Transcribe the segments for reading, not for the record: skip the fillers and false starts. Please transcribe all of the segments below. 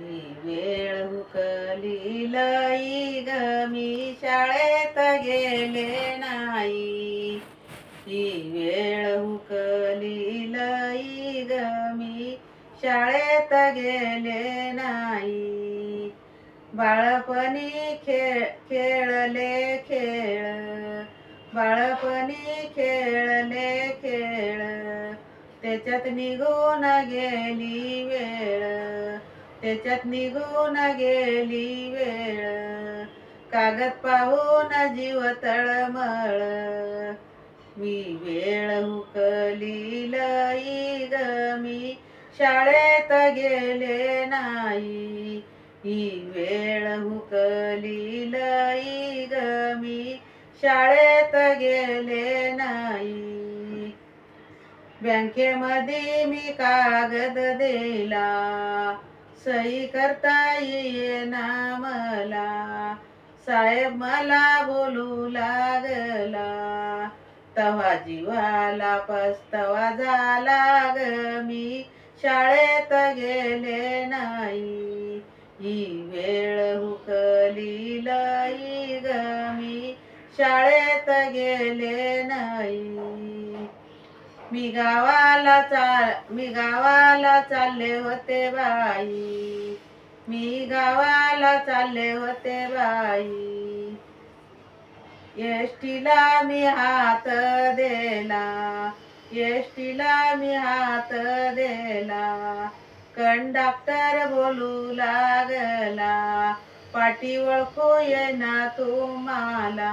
ही वेळ हुकली लई ग मी शाळेत गेले नाही. ही वेळ हुकली लई ग मी शाळेत गेले नाही. बाळपणी खेळले खेळ, बाळपणी खेळले खेळ, त्याच्यात निघून गेली वेळ, त्याच्यात निघून गेली वेळ. कागद पाहून जीव तळमळ, मी वेळ हुकली लई ग मी शाळेत गेले नाही. ही वेळ हुकली लई ग मी शाळेत गेले नाही. बँकेमध्ये मी कागद दिला, सही करता येईना मला. साहेब मला बोलू लागला, तवा जीवाला पस्तावा झाला ग मी शाळेत गेले नाही. ही वेळ हुकली लई ग मी शाळेत गेले नाही. मी गावाला चालले होते बाई, मी गावाला चालले होते बाई. एसटीला मी हात दिला, एसटीला मी हात दिला. कंडक्टर बोलू लागला, पाटी ओळखू येईना तुम्हाला.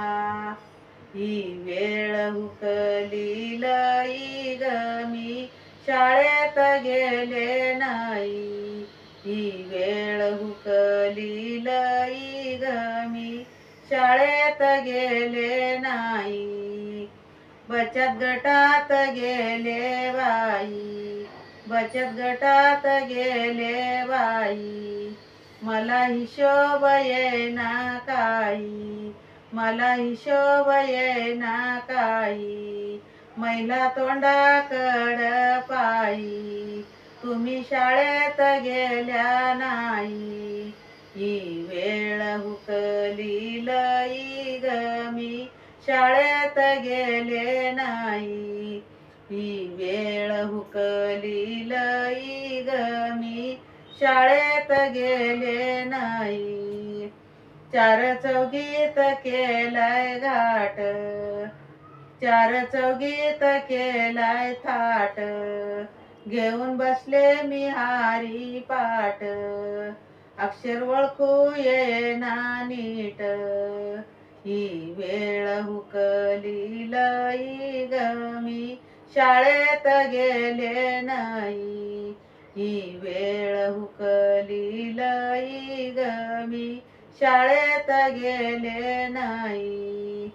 ही वेळ हुकली लई ग मी शाळेत गेले नाही. ही वेळ हुकली लई ग मी शाळेत गेले नाही. बचत गटात गेले बाई, बचत गटात गेले बाई. मला हिशोब येईना काही, मला हिशोब येईना काही. महिला तोंडाकड पायी, तुम्ही शाळेत गेल्या नाही. ही वेळ हुकली लई ग मी शाळेत गेले नाही. ही वेळ हुकली लई ग मी शाळेत गेले नाही. चार चौघीत केलाय घाट, चार चौघीत केलाय थाट. घेऊन बसले मी हारी पाट, अक्षर ओळखू येईना नीट. ही वेळ हुकली लई ग मी शाळेत गेले नाही. ही वेळ हुकली लई ग मी शाळेत गेले नाही.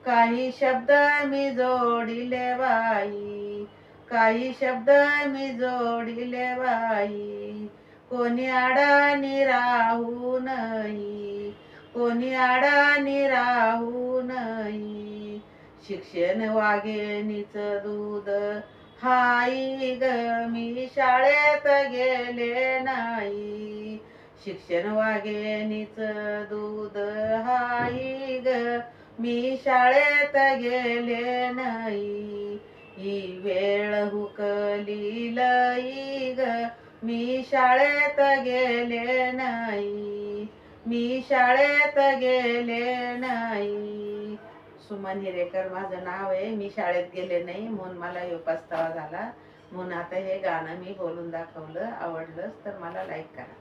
काही शब्द मी जोडिले बाई, काही शब्द मी जोडिले बाई. कोणी अडाणी राहू नये, कोणी अडाणी राहू नये. शिक्षण वाघिणीच दूध हाई ग मी शाळेत गेले नाही. शिक्षण वाघिणीच दूध हाई ग मी शाळेत गेले नाही. ही वेळ हुकली लई ग मी शाळेत गेले नाही. मी शाळेत गेले नाही. सुमन हिरेकर माझं नाव आहे. मी शाळेत गेले नाही म्हणून मला हे पस्तावा झाला. म्हणून आता हे गाणं मी बोलून दाखवलं. आवडलंच तर मला लाईक करा.